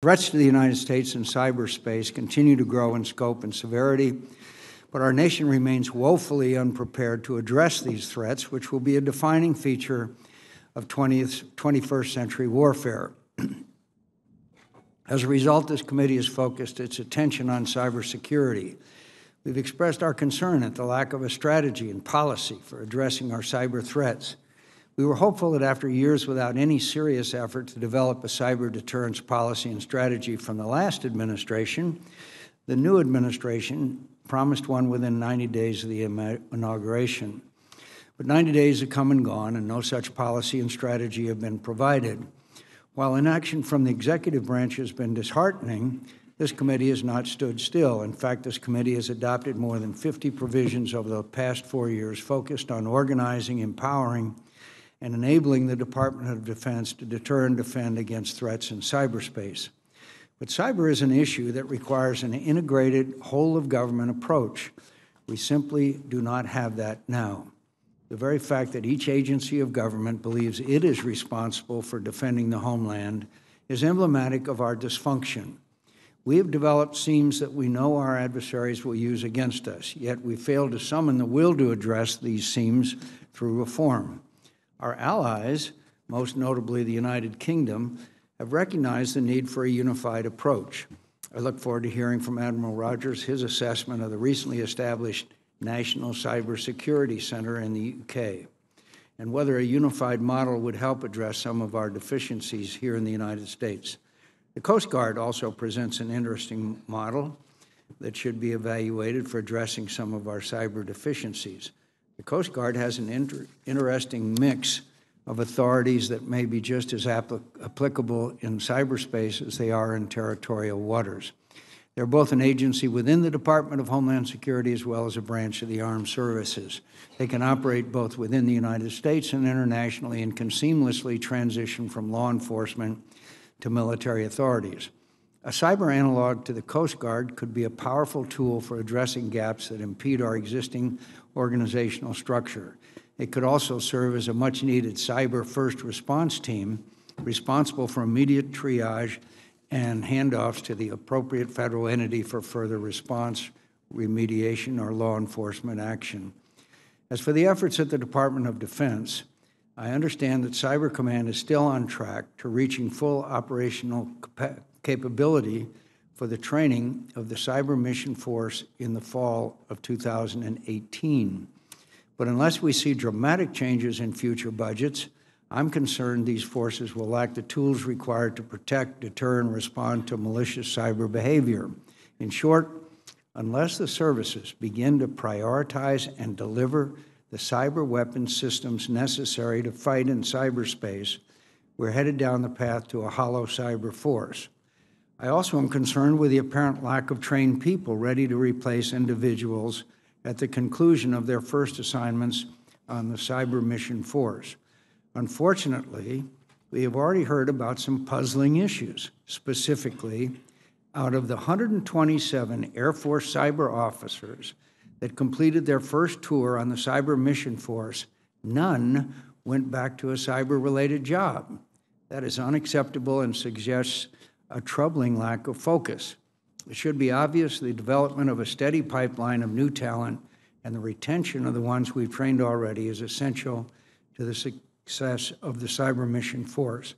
Threats to the United States in cyberspace continue to grow in scope and severity, but our nation remains woefully unprepared to address these threats, which will be a defining feature of 21st century warfare. As a result, this committee has focused its attention on cybersecurity. We've expressed our concern at the lack of a strategy and policy for addressing our cyber threats. We were hopeful that after years without any serious effort to develop a cyber deterrence policy and strategy from the last administration, the new administration promised one within 90 days of the inauguration. But 90 days have come and gone, and no such policy and strategy have been provided. While inaction from the executive branch has been disheartening, this committee has not stood still. In fact, this committee has adopted more than 50 provisions over the past 4 years focused on organizing, empowering, and enabling the Department of Defense to deter and defend against threats in cyberspace. But cyber is an issue that requires an integrated, whole-of-government approach. We simply do not have that now. The very fact that each agency of government believes it is responsible for defending the homeland is emblematic of our dysfunction. We have developed seams that we know our adversaries will use against us, yet we fail to summon the will to address these seams through reform. Our allies, most notably the United Kingdom, have recognized the need for a unified approach. I look forward to hearing from Admiral Rogers his assessment of the recently established National Cybersecurity Center in the UK, and whether a unified model would help address some of our deficiencies here in the United States. The Coast Guard also presents an interesting model that should be evaluated for addressing some of our cyber deficiencies. The Coast Guard has an interesting mix of authorities that may be just as applicable in cyberspace as they are in territorial waters. They're both an agency within the Department of Homeland Security as well as a branch of the armed services. They can operate both within the United States and internationally and can seamlessly transition from law enforcement to military authorities. A cyber analog to the Coast Guard could be a powerful tool for addressing gaps that impede our existing organizational structure. It could also serve as a much-needed cyber first response team responsible for immediate triage and handoffs to the appropriate federal entity for further response, remediation, or law enforcement action. As for the efforts at the Department of Defense, I understand that Cyber Command is still on track to reaching full operational capability for the training of the Cyber Mission Force in the fall of 2018. But unless we see dramatic changes in future budgets, I'm concerned these forces will lack the tools required to protect, deter, and respond to malicious cyber behavior. In short, unless the services begin to prioritize and deliver the cyber weapons systems necessary to fight in cyberspace, we're headed down the path to a hollow cyber force. I also am concerned with the apparent lack of trained people ready to replace individuals at the conclusion of their first assignments on the Cyber Mission Force. Unfortunately, we have already heard about some puzzling issues. Specifically, out of the 127 Air Force cyber officers that completed their first tour on the Cyber Mission Force, none went back to a cyber-related job. That is unacceptable and suggests a troubling lack of focus. It should be obvious the development of a steady pipeline of new talent and the retention of the ones we've trained already is essential to the success of the Cyber Mission Force.